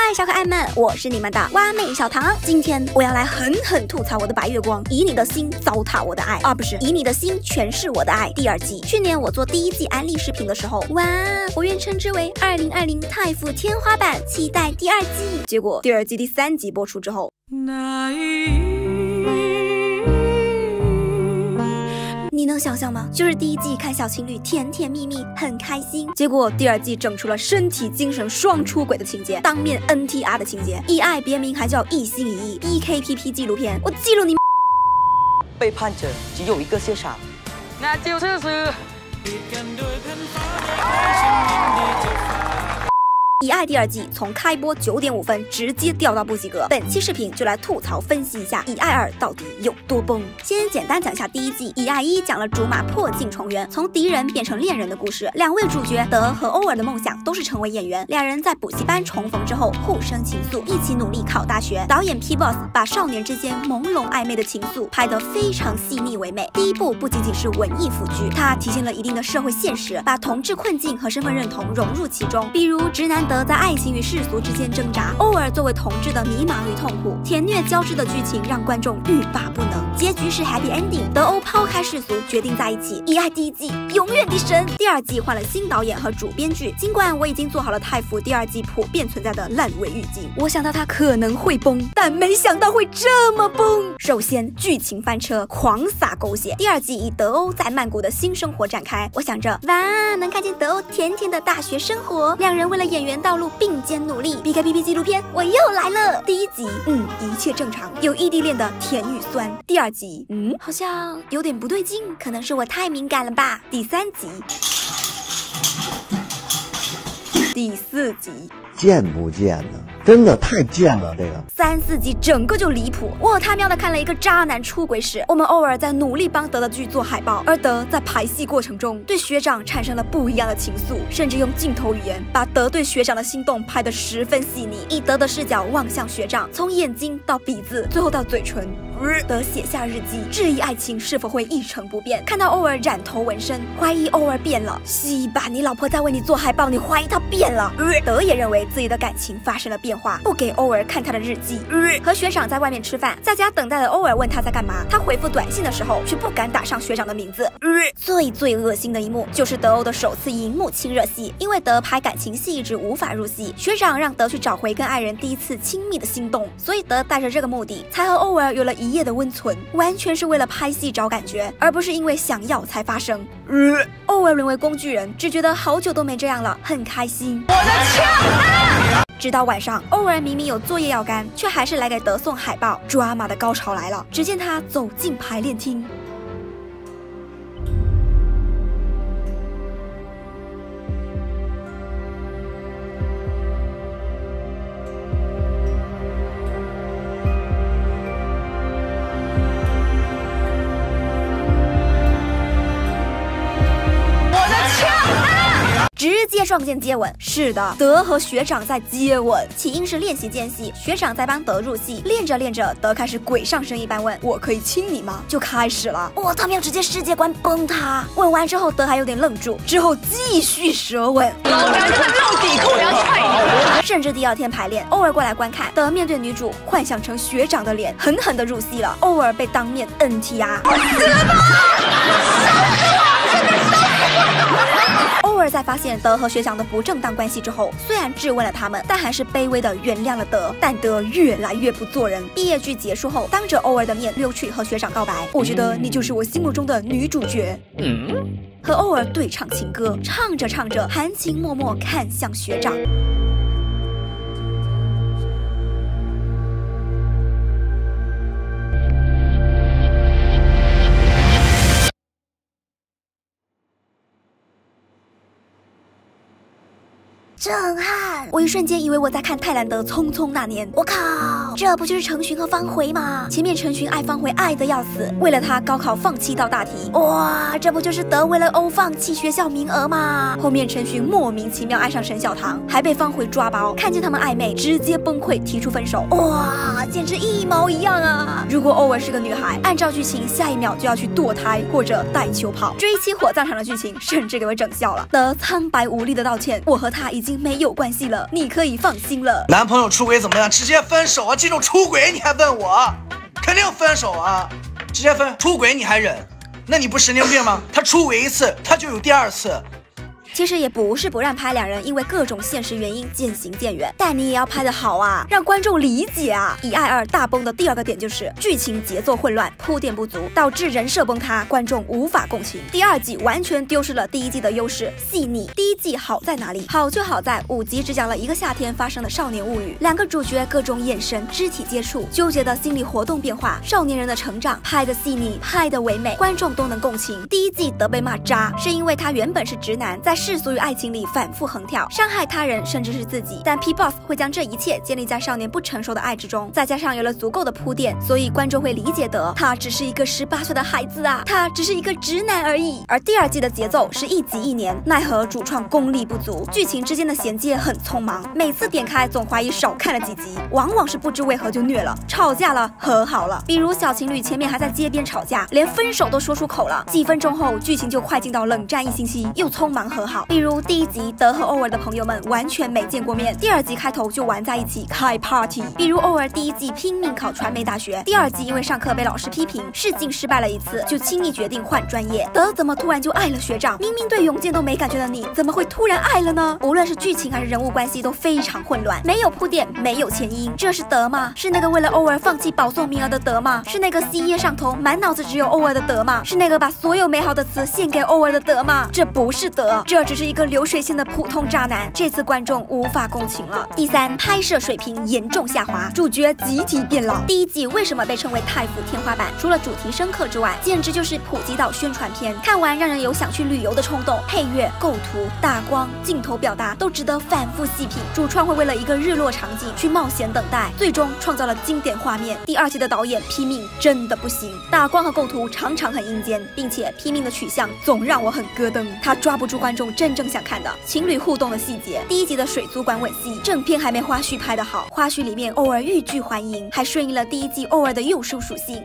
嗨，小可爱们，我是你们的蛙妹小糖。今天我要来狠狠吐槽我的白月光，以你的心糟蹋我的爱，不是，以你的心诠释我的爱。第2季，去年我做第1季安利视频的时候，哇，我愿称之为2020太傅天花板，期待第2季。结果第2季第3集播出之后，你能想象吗？就是第1季看小情侣甜甜蜜蜜很开心，结果第2季整出了身体精神双出轨的情节，当面 NTR 的情节，以爱别名还叫一心一意 BKPP 纪录片，我记录你背叛者只有一个谢场，那就是以爱第2季从开播9点5分直接掉到不及格。本期视频就来吐槽分析一下以爱2到底有多崩。先简单讲一下第1季，以爱1讲了竹马破镜重圆，从敌人变成恋人的故事。2位主角德和欧尔的梦想都是成为演员，2人在补习班重逢之后互生情愫，一起努力考大学。导演 P Boss 把少年之间朦胧暧昧的情愫拍得非常细腻唯美。第1部不仅仅是文艺腐剧，它体现了一定的社会现实，把同志困境和身份认同融入其中，比如直男德在爱情与世俗之间挣扎，欧尔作为同志的迷茫与痛苦，甜虐交织的剧情让观众欲罢不能。结局是 happy ending， 德欧抛开世俗，决定在一起。以爱第1季永远的神。第2季换了新导演和主编剧，尽管我已经做好了太傅第2季普遍存在的烂尾预警，我想到它可能会崩，但没想到会这么崩。首先，剧情翻车，狂撒狗血。第2季以德欧在曼谷的新生活展开，我想着哇，能看见德欧甜甜的大学生活，2人为了演员道路并肩努力。BKPP 纪录片我又来了。第1集一切正常，有异地恋的甜与酸。第2集好像有点不对劲，可能是我太敏感了吧。第3集，第4集，贱不贱呢？真的太贱了，这个3、4集整个就离谱。我他喵的看了一个渣男出轨史。我们欧尔在努力帮德的剧做海报，而德在排戏过程中对学长产生了不一样的情愫，甚至用镜头语言把德对学长的心动拍得十分细腻，以德的视角望向学长，从眼睛到鼻子，最后到嘴唇。德写下日记，质疑爱情是否会一成不变。看到欧尔染头纹身，怀疑欧尔变了。西吧，你老婆在为你做海报，你怀疑她变了。德也认为自己的感情发生了变化，不给欧尔看他的日记。和学长在外面吃饭，在家等待的欧尔问他在干嘛，他回复短信的时候却不敢打上学长的名字。最恶心的一幕就是德欧的首次荧幕亲热戏，因为德拍感情戏一直无法入戏，学长让德去找回跟爱人第1次亲密的心动，所以德带着这个目的才和欧尔有了1夜的温存，完全是为了拍戏找感觉，而不是因为想要才发生。欧尔沦为工具人，只觉得好久都没这样了，很开心。我的枪！直到晚上，欧尔明明有作业要干，却还是来给德送海报。drama 的高潮来了，只见他走进排练厅。直接撞见接吻，是的，德和学长在接吻。起因是练习间隙，学长在帮德入戏，练着练着，德开始鬼上身一般问：“我可以亲你吗？”就开始了。哇，他们要直接世界观崩塌。吻完之后，德还有点愣住，之后继续舌吻。老娘就是露底裤，我要踹你！甚至第2天排练，欧尔过来观看，德面对女主幻想成学长的脸，狠狠的入戏了。欧尔被当面 NTR。欧尔在发现德和学长的不正当关系之后，虽然质问了他们，但还是卑微的原谅了德。但德越来越不做人。毕业剧结束后，当着欧尔的面溜去和学长告白，我觉得你就是我心目中的女主角。和欧尔对唱情歌，唱着唱着，含情脉脉看向学长。震撼！我一瞬间以为我在看泰兰德《匆匆那年》，我靠！这不就是成群和方茴吗？前面成群爱方茴爱得要死，为了他高考放弃道大题。哇，这不就是德为了欧放弃学校名额吗？后面成群莫名其妙爱上沈小棠，还被方茴抓包，看见他们暧昧直接崩溃提出分手。哇，简直一毛一样啊！如果偶尔是个女孩，按照剧情下一秒就要去堕胎或者带球跑。追妻火葬场的剧情甚至给我整笑了。德苍白无力的道歉，我和他已经没有关系了，你可以放心了。男朋友出轨怎么样？直接分手啊！这种出轨你还问我？肯定分手啊！直接分。出轨你还忍？那你不神经病吗？他出轨一次，他就有第二次。其实也不是不让拍两人因为各种现实原因渐行渐远，但你也要拍得好啊，让观众理解啊。《以爱2》大崩的第二个点就是剧情节奏混乱，铺垫不足，导致人设崩塌，观众无法共情。第二季完全丢失了第一季的优势，细腻。第一季好在哪里？好就好在5集只讲了一个夏天发生的少年物语，两个主角各种眼神、肢体接触，纠结的心理活动变化，少年人的成长，拍得细腻，拍得唯美，观众都能共情。第一季德被骂渣，是因为他原本是直男，在世俗与爱情里反复横跳，伤害他人甚至是自己，但 P-Boss 会将这一切建立在少年不成熟的爱之中，再加上有了足够的铺垫，所以观众会理解德，他只是一个18岁的孩子啊，他只是一个直男而已。而第二季的节奏是1集1年，奈何主创功力不足，剧情之间的衔接很匆忙，每次点开总怀疑少看了几集，往往是不知为何就虐了，吵架了和好了，比如小情侣前面还在街边吵架，连分手都说出口了，几分钟后剧情就快进到冷战1星期，又匆忙和好。比如第一集德和欧儿的朋友们完全没见过面，第二集开头就玩在一起开 party。比如欧儿第一季拼命考传媒大学，第二季因为上课被老师批评，试镜失败了一次，就轻易决定换专业。德怎么突然就爱了学长？明明对永健都没感觉的你，怎么会突然爱了呢？无论是剧情还是人物关系都非常混乱，没有铺垫，没有前因。这是德吗？是那个为了欧儿放弃保送名额的德吗？是那个西耶上头满脑子只有欧儿的德吗？是那个把所有美好的词献给欧儿的德吗？这不是德，这只是一个流水线的普通渣男，这次观众无法共情了。第三，拍摄水平严重下滑，主角集体变老。第一季为什么被称为太府天花板？除了主题深刻之外，简直就是普吉岛宣传片，看完让人有想去旅游的冲动。配乐、构图、打光、镜头表达都值得反复细品。主创会为了一个日落场景去冒险等待，最终创造了经典画面。第二季的导演批命真的不行，打光和构图常常很阴间，并且批命的取向总让我很咯噔，他抓不住观众真正想看的情侣互动的细节。第一集的水族馆吻戏，正片还没花絮拍得好，花絮里面偶尔欲拒还迎，还顺应了第一季偶尔的幼兽属性。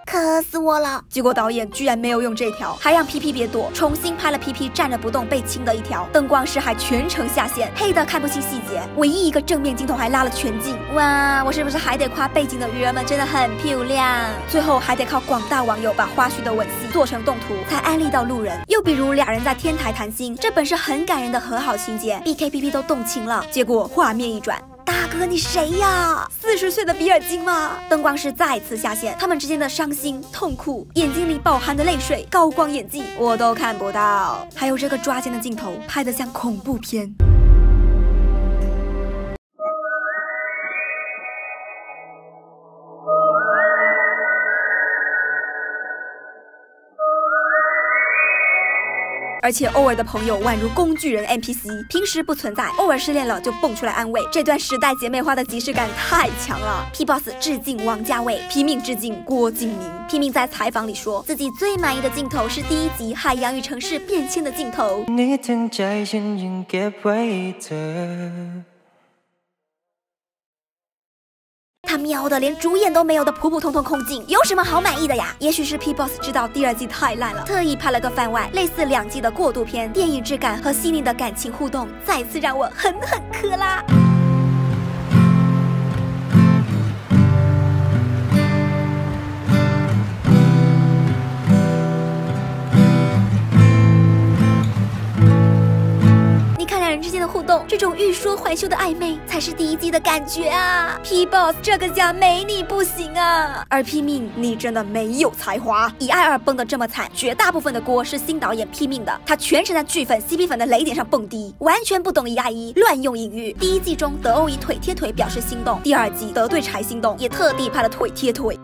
磕死我了！结果导演居然没有用这条，还让 PP 别躲，重新拍了 PP 站着不动被亲的一条，灯光师还全程下线，黑的看不清细节，唯一一个正面镜头还拉了全景。哇，我是不是还得夸背景的鱼儿们真的很漂亮？最后还得靠广大网友把花絮的吻戏做成动图，才安利到路人。又比如俩人在天台谈心，这本是很感人的和好情节 ，BKPP 都动情了，结果画面一转。大哥，你谁呀？40岁的比尔金吗？灯光师再次下线，他们之间的伤心、痛苦，眼睛里饱含的泪水，高光演技我都看不到。还有这个抓奸的镜头，拍得像恐怖片。而且欧儿的朋友宛如工具人 NPC， 平时不存在，偶尔失恋了就蹦出来安慰，这段时代姐妹花的即视感太强了。P-Boss 致敬王家卫，拼命致敬郭敬明。拼命在采访里说，自己最满意的镜头是第一集海洋与城市变迁的镜头。你正ใจฉันยังเก็บไว้เธอ他喵的，连主演都没有的普普通通空镜，有什么好满意的呀？也许是 P-Boss 知道第二季太烂了，特意拍了个番外，类似2季的过渡片，电影质感和细腻的感情互动，再次让我狠狠磕啦。之间的互动，这种欲说还休的暧昧，才是第一季的感觉啊 ！P-Boss 这个家没你不行啊！而拼命，你真的没有才华。以爱2崩得这么惨，绝大部分的锅是新导演拼命的，他全程在剧粉、CP 粉的雷点上蹦迪，完全不懂以爱1，乱用隐喻。第一季中德欧以腿贴腿表示心动，第二季德对柴心动，也特地拍了腿贴腿。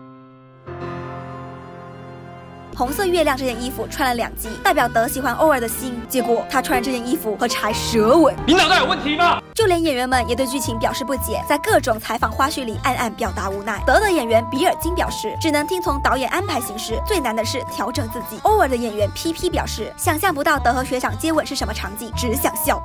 红色月亮这件衣服穿了2季，代表德喜欢欧儿的心。结果他穿这件衣服和柴舌吻，你脑袋有问题吗？就连演员们也对剧情表示不解，在各种采访花絮里暗暗表达无奈。德的演员比尔金表示，只能听从导演安排行事，最难的是调整自己。欧儿的演员 PP 表示，想象不到德和学长接吻是什么场景，只想笑。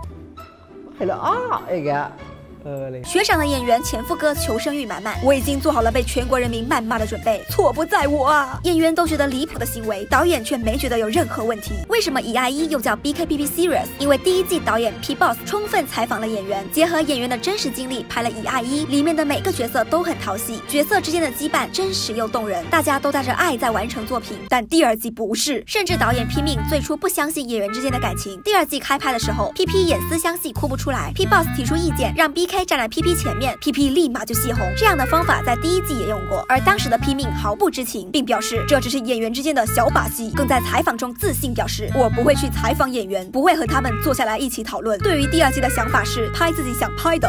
学长的演员前夫哥求生欲满满，我已经做好了被全国人民谩骂的准备，错不在我啊！演员都觉得离谱的行为，导演却没觉得有任何问题。为什么1i1又叫 BKPP Series？ 因为第1季导演 P Boss 充分采访了演员，结合演员的真实经历拍了1i1，里面的每个角色都很讨喜，角色之间的羁绊真实又动人，大家都带着爱在完成作品。但第2季不是，甚至导演拼命最初不相信演员之间的感情。第2季开拍的时候 ，PP 演思乡戏哭不出来 ，P Boss 提出意见让 BK 站在 PP 前面 ，PP 立马就泄洪。这样的方法在第1季也用过，而当时的拼命毫不知情，并表示这只是演员之间的小把戏，更在采访中自信表示：“我不会去采访演员，不会和他们坐下来一起讨论。”对于第2季的想法是拍自己想拍的。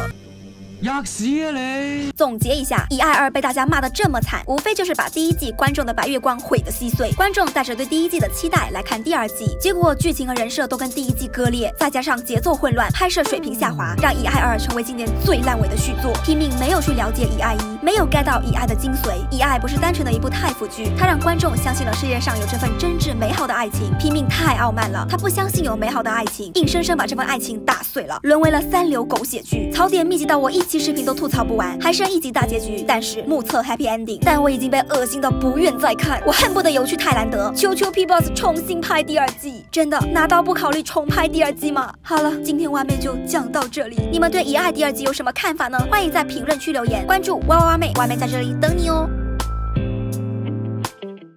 吔屎啊你！总结一下，1i2被大家骂得这么惨，无非就是把第1季观众的白月光毁得稀碎。观众带着对第1季的期待来看第2季，结果剧情和人设都跟第1季割裂，再加上节奏混乱，拍摄水平下滑，让1i2成为今年最烂尾的续作。拼命没有去了解1i1，没有 get 到1i 的精髓。1i 不是单纯的一部太腐剧，它让观众相信了世界上有这份真挚美好的爱情。拼命太傲慢了，他不相信有美好的爱情，硬生生把这份爱情打碎了，沦为了3流狗血剧。槽点密集到我1期视频都吐槽不完，还剩1集大结局，但是目测 happy ending。但我已经被恶心到不愿再看，我恨不得游去泰兰德，求求 P Boss 重新拍第2季。真的，拿刀不考虑重拍第2季吗？好了，今天蛙妹就讲到这里，你们对1i第2季有什么看法呢？欢迎在评论区留言，关注哇哇哇妹，蛙妹在这里等你哦。